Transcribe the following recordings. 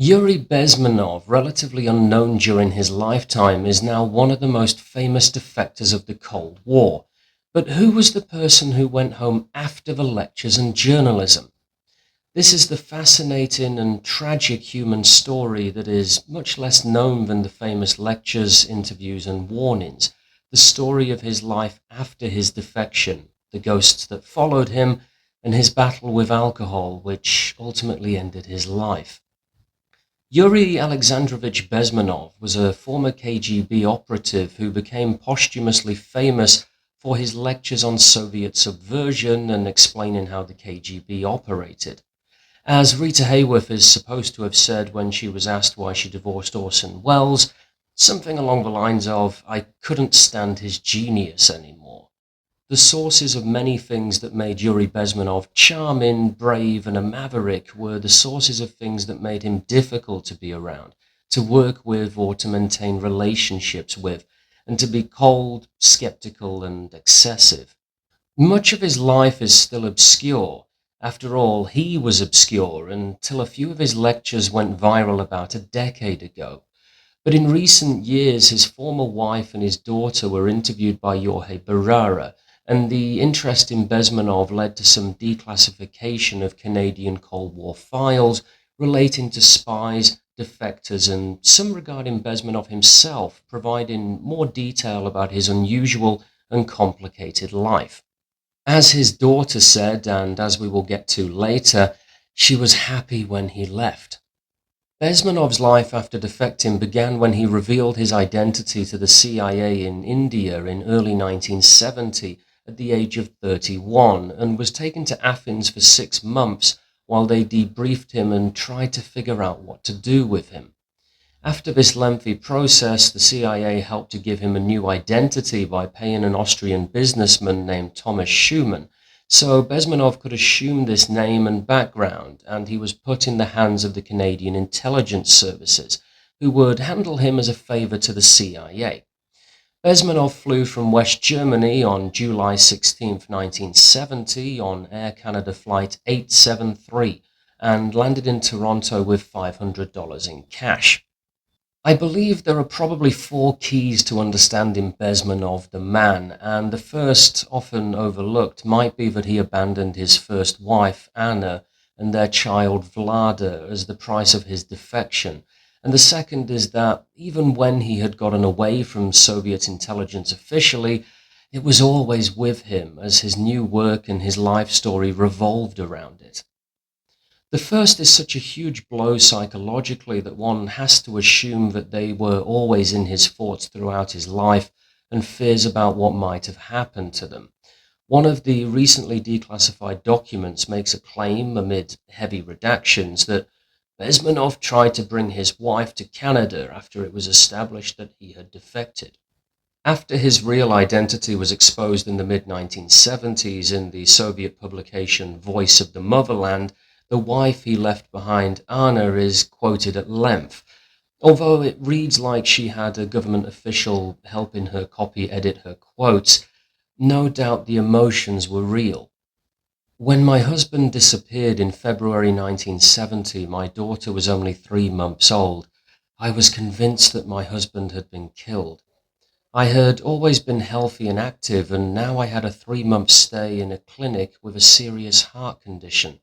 Yuri Bezmenov, relatively unknown during his lifetime, is now one of the most famous defectors of the Cold War. But who was the person who went home after the lectures and journalism? This is the fascinating and tragic human story that is much less known than the famous lectures, interviews, and warnings. The story of his life after his defection, the ghosts that followed him, and his battle with alcohol, which ultimately ended his life. Yuri Alexandrovich Bezmenov was a former KGB operative who became posthumously famous for his lectures on Soviet subversion and explaining how the KGB operated. As Rita Hayworth is supposed to have said when she was asked why she divorced Orson Welles, something along the lines of, "I couldn't stand his genius anymore." The sources of many things that made Yuri Bezmenov charming, brave, and a maverick were the sources of things that made him difficult to be around, to work with, or to maintain relationships with, and to be cold, skeptical, and excessive. Much of his life is still obscure. After all, he was obscure until a few of his lectures went viral about a decade ago. But in recent years, his former wife and his daughter were interviewed by Jorge Barrera, and the interest in Bezmenov led to some declassification of Canadian Cold War files relating to spies, defectors, and some regarding Bezmenov himself, providing more detail about his unusual and complicated life. As his daughter said, and as we will get to later, she was happy when he left. Bezmenov's life after defecting began when he revealed his identity to the CIA in India in early 1970 at the age of 31 and was taken to Athens for 6 months while they debriefed him and tried to figure out what to do with him. After this lengthy process, the CIA helped to give him a new identity by paying an Austrian businessman named Thomas Schuman, so Bezmenov could assume this name and background, and he was put in the hands of the Canadian intelligence services, who would handle him as a favor to the CIA. Bezmenov flew from West Germany on July 16, 1970 on Air Canada Flight 873 and landed in Toronto with $500 in cash. I believe there are probably four keys to understanding Bezmenov the man, and the first, often overlooked, might be that he abandoned his first wife, Anna, and their child, Vlada, as the price of his defection. And the second is that, even when he had gotten away from Soviet intelligence officially, it was always with him, as his new work and his life story revolved around it. The first is such a huge blow psychologically that one has to assume that they were always in his thoughts throughout his life and fears about what might have happened to them. One of the recently declassified documents makes a claim, amid heavy redactions, that Bezmenov tried to bring his wife to Canada after it was established that he had defected. After his real identity was exposed in the mid-1970s in the Soviet publication Voice of the Motherland, the wife he left behind, Anna, is quoted at length, although it reads like she had a government official helping her copy edit her quotes. No doubt the emotions were real. When my husband disappeared in February 1970, my daughter was only 3 months old. I was convinced that my husband had been killed. I had always been healthy and active, and now I had a 3 month stay in a clinic with a serious heart condition.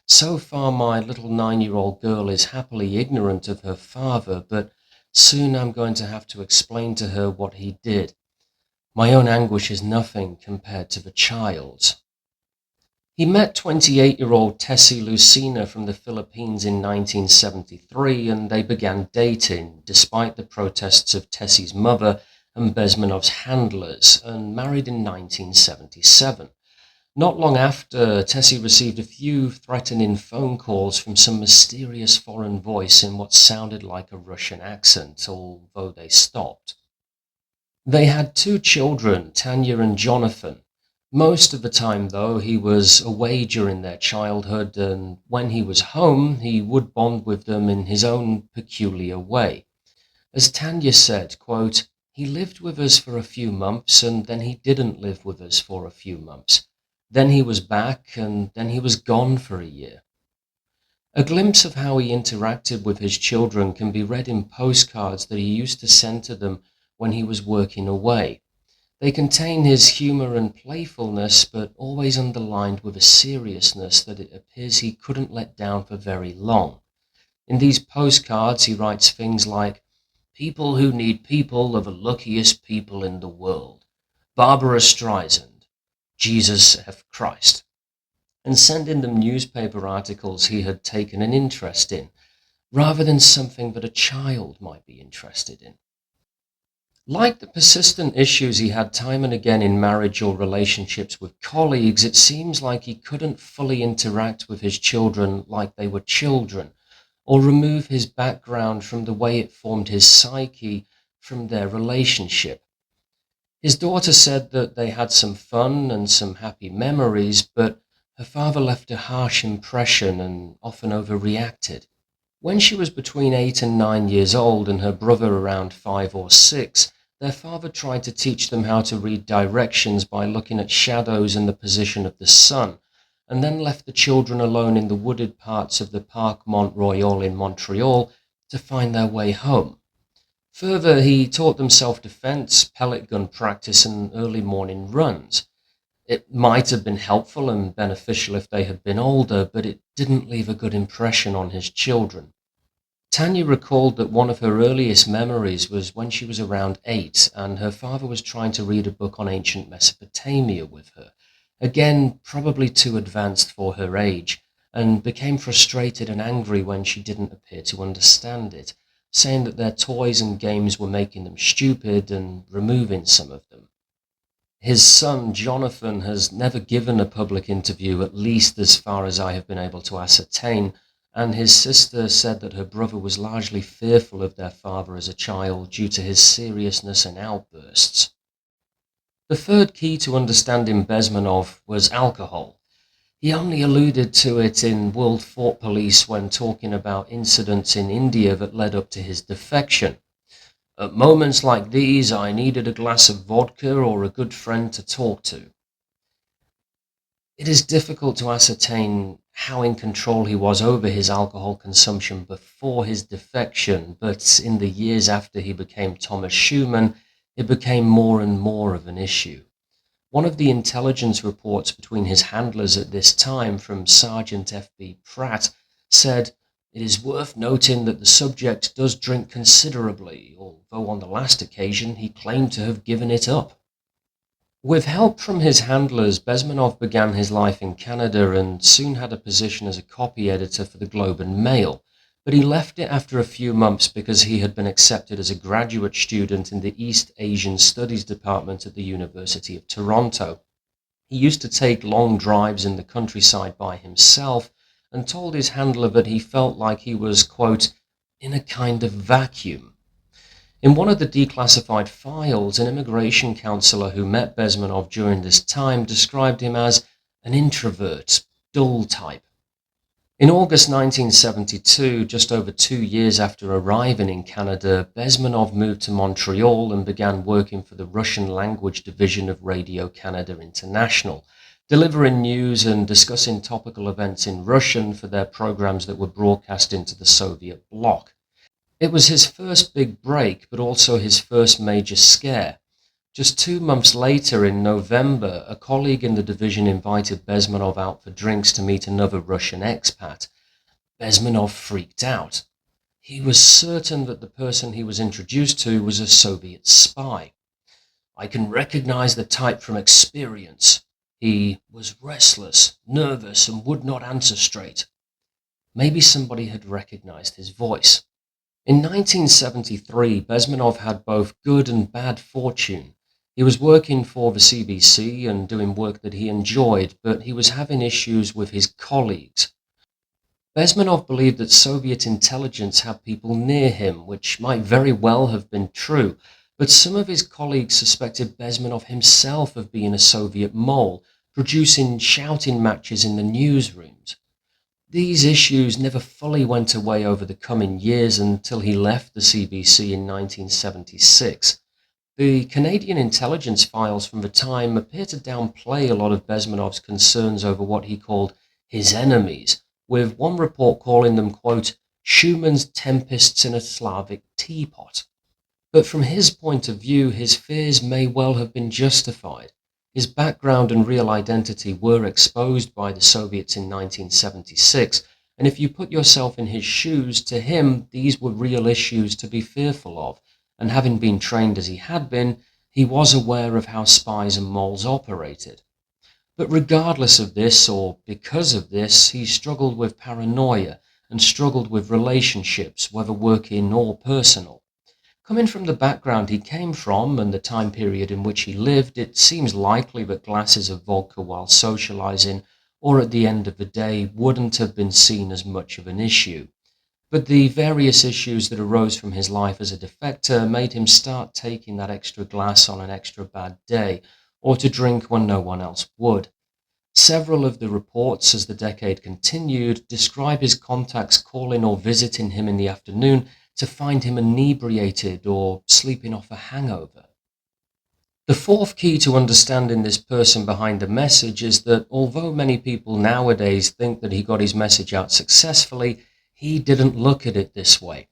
So far, my little 9-year-old girl is happily ignorant of her father, but soon I'm going to have to explain to her what he did. My own anguish is nothing compared to the child's. He met 28-year-old Tessie Lucina from the Philippines in 1973, and they began dating, despite the protests of Tessie's mother and Bezmenov's handlers, and married in 1977. Not long after, Tessie received a few threatening phone calls from some mysterious foreign voice in what sounded like a Russian accent, although they stopped. They had 2 children, Tanya and Jonathan. Most of the time, though, he was away during their childhood, and when he was home, he would bond with them in his own peculiar way. As Tanya said, quote, "He lived with us for a few months, and then he didn't live with us for a few months. Then he was back, and then he was gone for a year." A glimpse of how he interacted with his children can be read in postcards that he used to send to them when he was working away. They contain his humour and playfulness, but always underlined with a seriousness that it appears he couldn't let down for very long. In these postcards, he writes things like, "People who need people are the luckiest people in the world. Barbara Streisand, Jesus F. Christ," and sending them newspaper articles he had taken an interest in, rather than something that a child might be interested in. Like the persistent issues he had time and again in marriage or relationships with colleagues, it seems like he couldn't fully interact with his children like they were children, or remove his background from the way it formed his psyche from their relationship. His daughter said that they had some fun and some happy memories, but her father left a harsh impression and often overreacted. When she was between 8 and 9 years old and her brother around 5 or 6, their father tried to teach them how to read directions by looking at shadows and the position of the sun, and then left the children alone in the wooded parts of the Parc Mont-Royal in Montreal to find their way home. Further, he taught them self-defense, pellet-gun practice, and early morning runs. It might have been helpful and beneficial if they had been older, but it didn't leave a good impression on his children. Tanya recalled that one of her earliest memories was when she was around 8 and her father was trying to read a book on ancient Mesopotamia with her, again probably too advanced for her age, and became frustrated and angry when she didn't appear to understand it, saying that their toys and games were making them stupid and removing some of them. His son, Jonathan, has never given a public interview, at least as far as I have been able to ascertain, and his sister said that her brother was largely fearful of their father as a child due to his seriousness and outbursts. The third key to understanding Bezmenov was alcohol. He only alluded to it in World Thought Police when talking about incidents in India that led up to his defection. "At moments like these, I needed a glass of vodka or a good friend to talk to." It is difficult to ascertain how in control he was over his alcohol consumption before his defection, but in the years after he became Thomas Schuman, it became more and more of an issue. One of the intelligence reports between his handlers at this time, from Sergeant F.B. Pratt, said, "It is worth noting that the subject does drink considerably, although on the last occasion he claimed to have given it up." With help from his handlers, Bezmenov began his life in Canada and soon had a position as a copy editor for the Globe and Mail, but he left it after a few months because he had been accepted as a graduate student in the East Asian Studies department at the University of Toronto. He used to take long drives in the countryside by himself and told his handler that he felt like he was, quote, "in a kind of vacuum." In one of the declassified files, an immigration counselor who met Bezmenov during this time described him as an introvert, dull type. In August 1972, just over 2 years after arriving in Canada, Bezmenov moved to Montreal and began working for the Russian language division of Radio Canada International, delivering news and discussing topical events in Russian for their programs that were broadcast into the Soviet bloc. It was his first big break, but also his first major scare. Just 2 months later, in November, a colleague in the division invited Bezmenov out for drinks to meet another Russian expat. Bezmenov freaked out. He was certain that the person he was introduced to was a Soviet spy. "I can recognize the type from experience. He was restless, nervous, and would not answer straight." Maybe somebody had recognized his voice. In 1973, Bezmenov had both good and bad fortune. He was working for the CBC and doing work that he enjoyed, but he was having issues with his colleagues. Bezmenov believed that Soviet intelligence had people near him, which might very well have been true, but some of his colleagues suspected Bezmenov himself of being a Soviet mole, producing shouting matches in the newsrooms. These issues never fully went away over the coming years until he left the CBC in 1976. The Canadian intelligence files from the time appear to downplay a lot of Bezmenov's concerns over what he called his enemies, with one report calling them, quote, Schuman's Tempests in a Slavic Teapot. But from his point of view, his fears may well have been justified. His background and real identity were exposed by the Soviets in 1976, and if you put yourself in his shoes, to him, these were real issues to be fearful of, and having been trained as he had been, he was aware of how spies and moles operated. But regardless of this, or because of this, he struggled with paranoia and struggled with relationships, whether working or personal. Coming from the background he came from and the time period in which he lived, it seems likely that glasses of vodka while socializing or at the end of the day wouldn't have been seen as much of an issue. But the various issues that arose from his life as a defector made him start taking that extra glass on an extra bad day, or to drink when no one else would. Several of the reports as the decade continued describe his contacts calling or visiting him in the afternoon to find him inebriated or sleeping off a hangover. The fourth key to understanding this person behind the message is that although many people nowadays think that he got his message out successfully, he didn't look at it this way.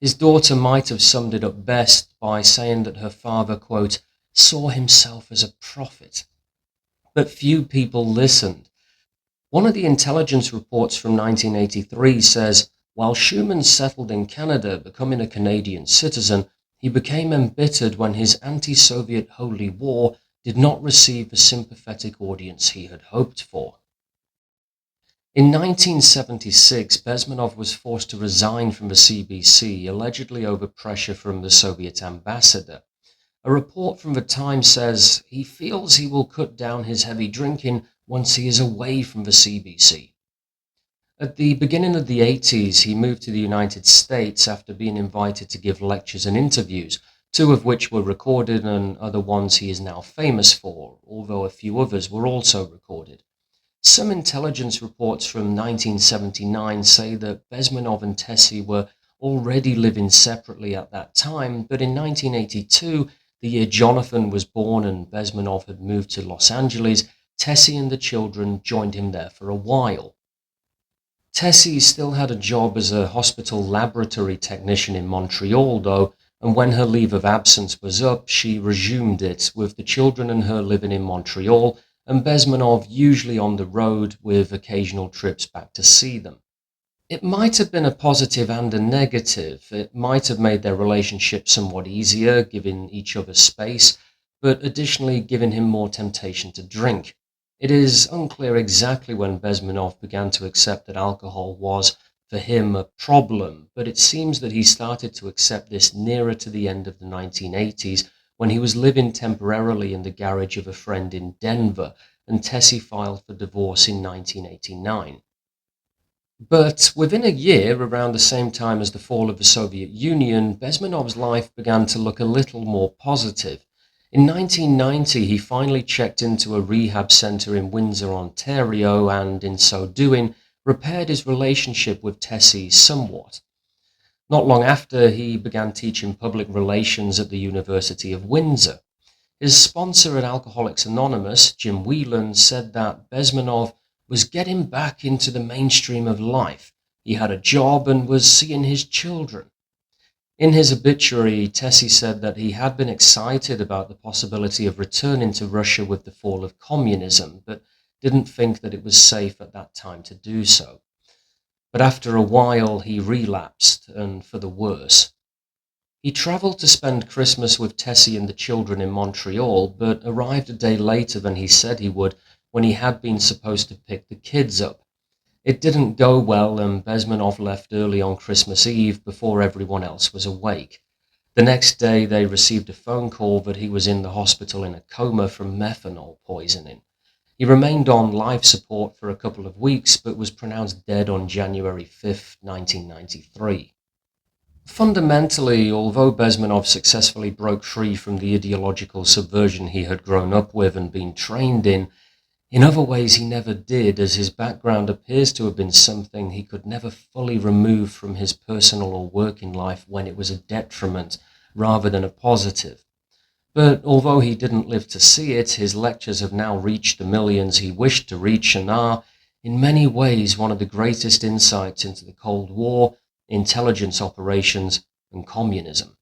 His daughter might have summed it up best by saying that her father, quote, saw himself as a prophet. But few people listened. One of the intelligence reports from 1983 says, while Schuman settled in Canada, becoming a Canadian citizen, he became embittered when his anti-Soviet Holy War did not receive the sympathetic audience he had hoped for. In 1976, Bezmenov was forced to resign from the CBC, allegedly over pressure from the Soviet ambassador. A report from the Times says he feels he will cut down his heavy drinking once he is away from the CBC. At the beginning of the 80s, he moved to the United States after being invited to give lectures and interviews, two of which were recorded and other ones he is now famous for, although a few others were also recorded. Some intelligence reports from 1979 say that Bezmenov and Tessie were already living separately at that time, but in 1982, the year Jonathan was born and Bezmenov had moved to Los Angeles, Tessie and the children joined him there for a while. Tessie still had a job as a hospital laboratory technician in Montreal, though, and when her leave of absence was up, she resumed it, with the children and her living in Montreal, and Bezmenov usually on the road with occasional trips back to see them. It might have been a positive and a negative. It might have made their relationship somewhat easier, giving each other space, but additionally giving him more temptation to drink. It is unclear exactly when Bezmenov began to accept that alcohol was, for him, a problem, but it seems that he started to accept this nearer to the end of the 1980s when he was living temporarily in the garage of a friend in Denver, and Tessie filed for divorce in 1989. But within a year, around the same time as the fall of the Soviet Union, Bezmenov's life began to look a little more positive. In 1990, he finally checked into a rehab center in Windsor, Ontario, and in so doing, repaired his relationship with Tessie somewhat. Not long after, he began teaching public relations at the University of Windsor. His sponsor at Alcoholics Anonymous, Jim Whelan, said that Bezmenov was getting back into the mainstream of life. He had a job and was seeing his children. In his obituary, Tessie said that he had been excited about the possibility of returning to Russia with the fall of communism, but didn't think that it was safe at that time to do so. But after a while, he relapsed, and for the worse. He travelled to spend Christmas with Tessie and the children in Montreal, but arrived a day later than he said he would when he had been supposed to pick the kids up. It didn't go well, and Bezmenov left early on Christmas Eve before everyone else was awake. The next day, they received a phone call that he was in the hospital in a coma from methanol poisoning. He remained on life support for a couple of weeks, but was pronounced dead on January 5, 1993. Fundamentally, although Bezmenov successfully broke free from the ideological subversion he had grown up with and been trained in other ways he never did, as his background appears to have been something he could never fully remove from his personal or working life when it was a detriment rather than a positive. But although he didn't live to see it, his lectures have now reached the millions he wished to reach and are, in many ways one of the greatest insights into the Cold War, intelligence operations, and communism.